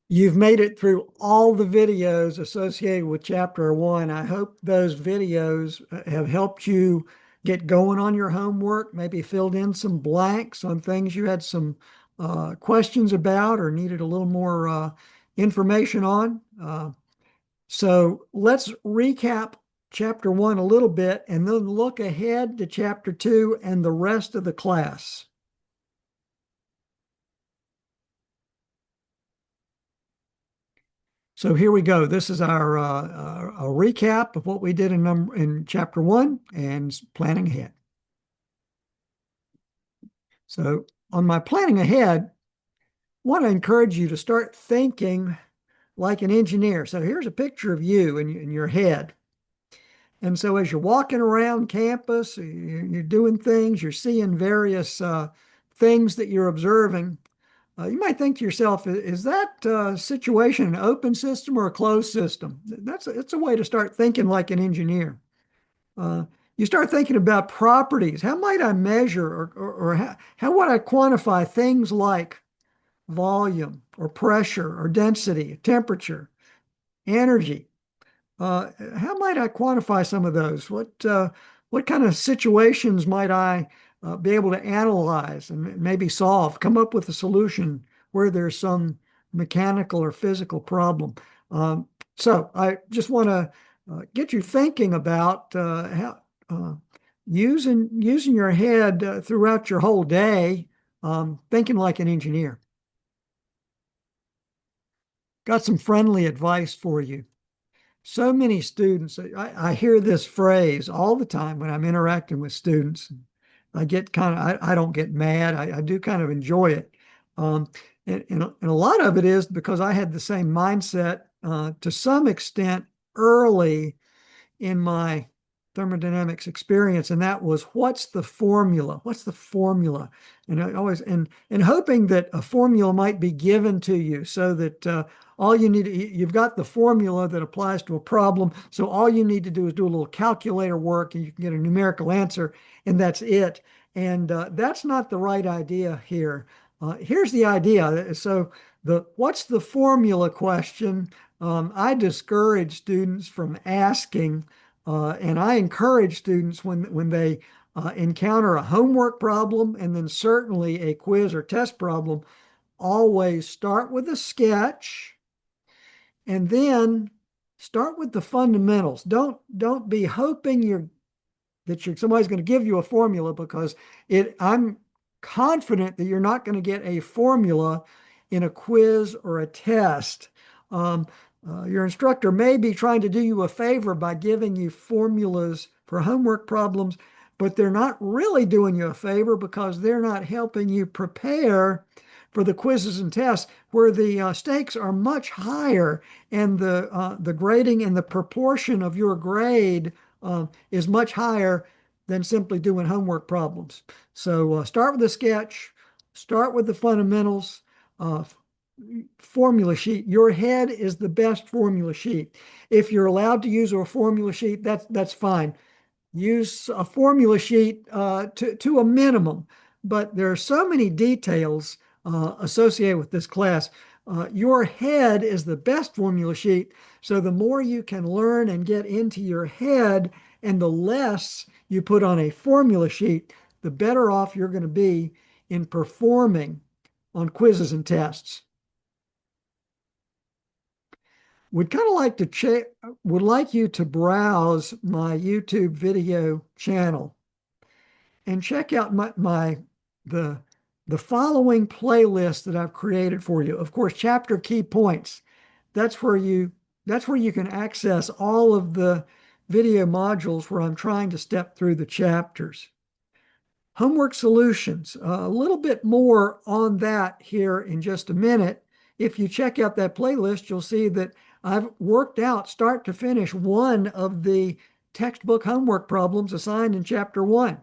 You've made it through all the videos associated with Chapter 1. I hope those videos have helped you get going on your homework, maybe filled in some blanks on things you had some questions about or needed a little more information on. So let's recap Chapter 1 a little bit and then look ahead to Chapter 2 and the rest of the class. So here we go. This is our a recap of what we did in Chapter 1 and planning ahead. So on my planning ahead, I want to encourage you to start thinking like an engineer. So here's a picture of you in your head. And so as you're walking around campus, you're doing things, you're seeing various things that you're observing. You might think to yourself, is that situation an open system or a closed system? It's a way to start thinking like an engineer. Uh, you start thinking about properties. How might I measure or how would I quantify things like volume or pressure or density, temperature, energy? How might I quantify some of those? What kind of situations might I be able to analyze and maybe solve, come up with a solution where there's some mechanical or physical problem? So I just want to get you thinking about how using your head throughout your whole day, thinking like an engineer. Got some friendly advice for you. So many students, I hear this phrase all the time when I'm interacting with students. I get I don't get mad. I do kind of enjoy it. Um, and a lot of it is because I had the same mindset to some extent early in my thermodynamics experience, and that was what's the formula? What's the formula? And I always and hoping that a formula might be given to you so that all you need you've got the formula that applies to a problem. So all you need to do is do a little calculator work, and you can get a numerical answer, and that's it. And that's not the right idea here. Here's the idea. So the what's the formula question? I discourage students from asking and I encourage students when they encounter a homework problem and then certainly a quiz or test problem, always start with a sketch and then start with the fundamentals. Don't be hoping somebody's going to give you a formula because I'm confident that you're not going to get a formula in a quiz or a test. Um, your instructor may be trying to do you a favor by giving you formulas for homework problems, but they're not really doing you a favor because they're not helping you prepare for the quizzes and tests where the stakes are much higher and the grading and the proportion of your grade is much higher than simply doing homework problems. So start with a sketch, start with the fundamentals, uh, formula sheet. Your head is the best formula sheet. If you're allowed to use a formula sheet, that's fine. Use a formula sheet to a minimum, but there are so many details associated with this class. Your head is the best formula sheet, so the more you can learn and get into your head, and the less you put on a formula sheet, the better off you're going to be in performing on quizzes and tests. Would kind of like to check, would like you to browse my YouTube video channel and check out the the following playlist that I've created for you. Of course, chapter key points. That's where you that's where you can access all of the video modules where I'm trying to step through the chapters. Homework solutions, a little bit more on that here in just a minute. If you check out that playlist, you'll see that I've worked out start to finish one of the textbook homework problems assigned in chapter 1.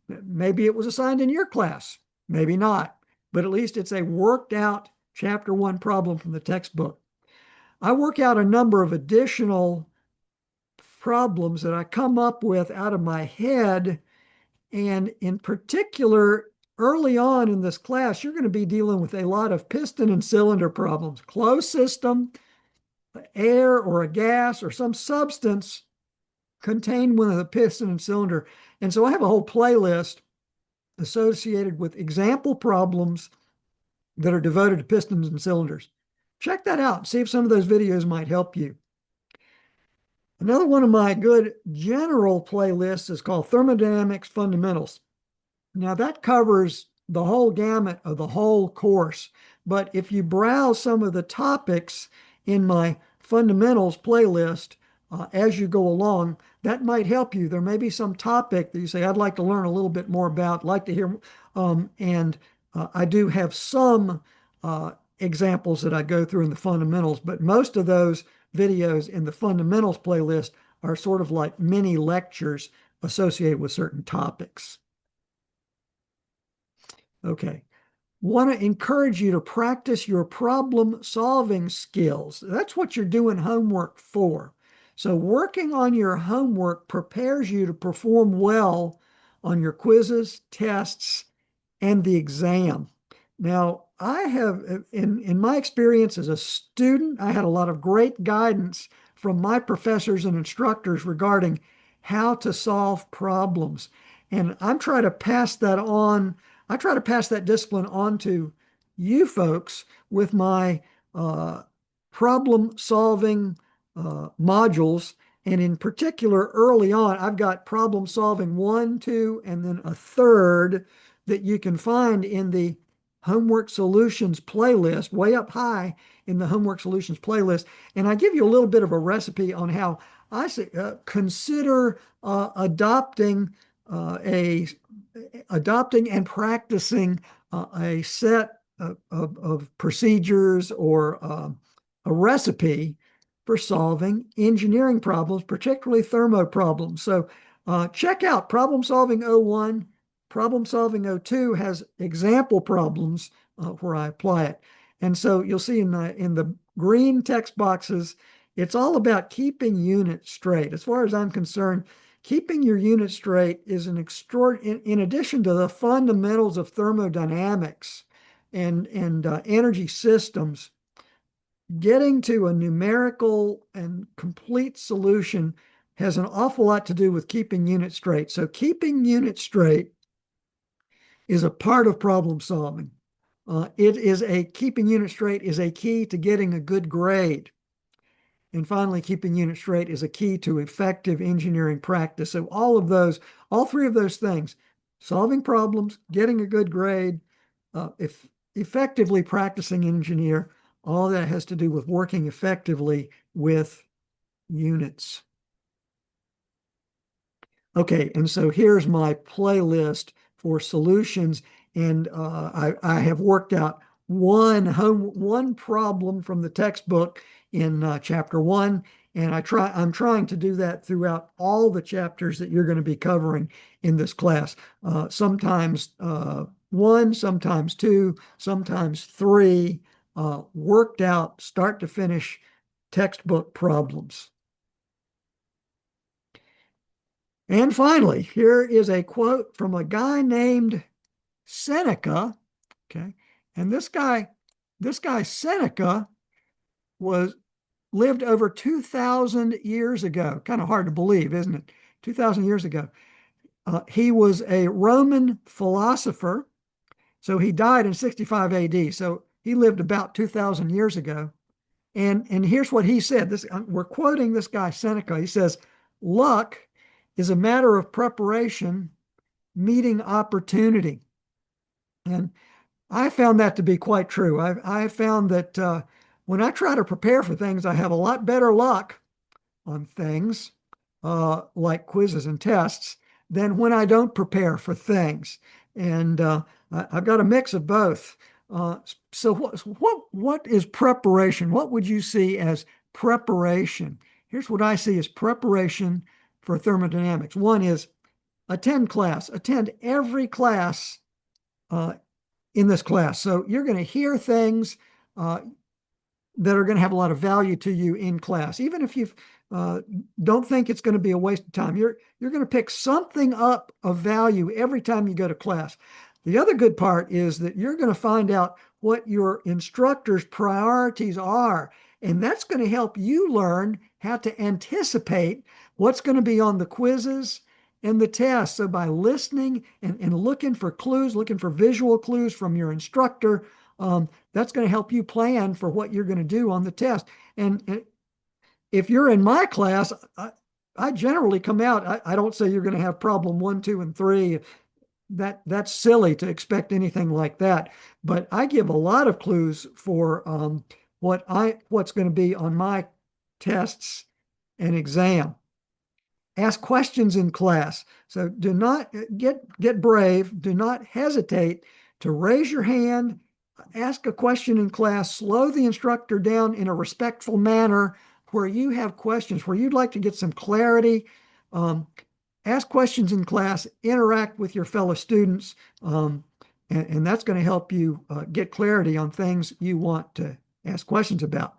Maybe it was assigned in your class, maybe not, but at least it's a worked out chapter 1 problem from the textbook. I work out a number of additional problems that I come up with out of my head, and in particular, early on in this class, you're going to be dealing with a lot of piston and cylinder problems, closed system, air or a gas or some substance contained within the piston and cylinder. And so I have a whole playlist associated with example problems that are devoted to pistons and cylinders. Check that out. See if some of those videos might help you. Another one of my good general playlists is called Thermodynamics Fundamentals. Now that covers the whole gamut of the whole course. But if you browse some of the topics in my fundamentals playlist as you go along, that might help you. There may be some topic that you say, I'd like to learn a little bit more about, like to hear. I do have some examples that I go through in the fundamentals, but most of those videos in the fundamentals playlist are sort of like mini lectures associated with certain topics. Okay. Want to encourage you to practice your problem solving skills. That's what you're doing homework for. So working on your homework prepares you to perform well on your quizzes, tests, and the exam. Now, I have, in my experience as a student, I had a lot of great guidance from my professors and instructors regarding how to solve problems. And I'm trying to pass that on. I try to pass that discipline on to you folks with my problem solving modules. And in particular, early on, I've got problem solving 1, 2, and then a third that you can find in the homework solutions playlist, way up high in the homework solutions playlist. And I give you a little bit of a recipe on how I say, consider adopting and practicing a set of procedures or a recipe for solving engineering problems, particularly thermo problems. So check out Problem Solving 01. Problem Solving 02 has example problems where I apply it. And so you'll see in the green text boxes, it's all about keeping units straight. As far as I'm concerned, keeping your unit straight is an extraordinary, in addition to the fundamentals of thermodynamics and energy systems, getting to a numerical and complete solution has an awful lot to do with keeping units straight. So keeping units straight is a part of problem solving. Keeping units straight is a key to getting a good grade. And finally, keeping units straight is a key to effective engineering practice. So all three of those things, solving problems, getting a good grade, effectively practicing engineer, all that has to do with working effectively with units. Okay, and so here's my playlist for solutions, and I have worked out one problem from the textbook in chapter 1, and I'm trying to do that throughout all the chapters that you're going to be covering in this class. Sometimes 1, sometimes 2, sometimes 3, worked out start to finish textbook problems. And finally, here is a quote from a guy named Seneca. Okay. And this guy Seneca lived over 2,000 years ago. Kind of hard to believe, isn't it? 2,000 years ago. He was a Roman philosopher. So he died in 65 AD. So he lived about 2,000 years ago. And here's what he said. We're quoting this guy Seneca. He says, luck is a matter of preparation meeting opportunity. And I found that to be quite true. I found that when I try to prepare for things, I have a lot better luck on things like quizzes and tests than when I don't prepare for things. And I've got a mix of both. So what is preparation? What would you see as preparation? Here's what I see as preparation for thermodynamics. One is attend every class in this class. So you're going to hear things that are going to have a lot of value to you in class. Even if you don't think it's going to be a waste of time, you're going to pick something up of value every time you go to class. The other good part is that you're going to find out what your instructor's priorities are. And that's going to help you learn how to anticipate what's going to be on the quizzes and the tests. So by listening and looking for clues, looking for visual clues from your instructor, that's going to help you plan for what you're going to do on the test. And if you're in my class, I generally come out, I don't say you're going to have problem one, two, and three. That's silly to expect anything like that. But I give a lot of clues for what's going to be on my tests and exam. Ask questions in class. So do not get brave. Do not hesitate to raise your hand, ask a question in class, slow the instructor down in a respectful manner where you have questions, where you'd like to get some clarity. Um, Ask questions in class, interact with your fellow students, and that's going to help you get clarity on things you want to ask questions about.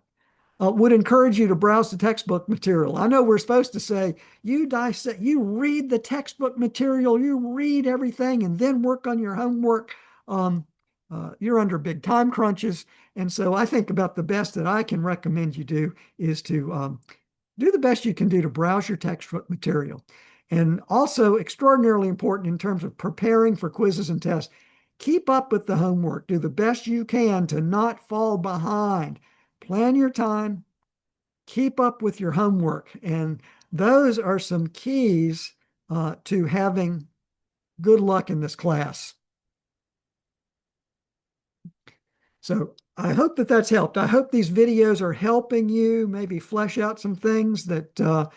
Would encourage you to browse the textbook material. I know we're supposed to say you dissect, you read the textbook material, you read everything, and then work on your homework. You're under big time crunches, and so I think about the best that I can recommend you do is to do the best you can do to browse your textbook material. And also, extraordinarily important in terms of preparing for quizzes and tests, keep up with the homework. Do the best you can to not fall behind. Plan your time, keep up with your homework. And those are some keys to having good luck in this class. So I hope that that's helped. I hope these videos are helping you maybe flesh out some things that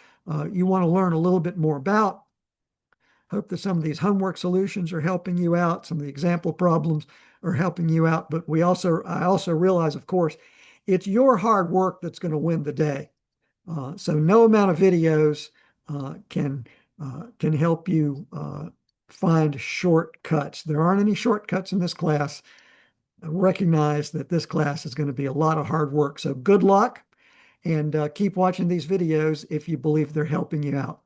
you want to learn a little bit more about. Hope that some of these homework solutions are helping you out. Some of the example problems are helping you out. But I also realize, of course, it's your hard work that's going to win the day. So no amount of videos can help you find shortcuts. There aren't any shortcuts in this class. Recognize that this class is going to be a lot of hard work. So good luck and keep watching these videos if you believe they're helping you out.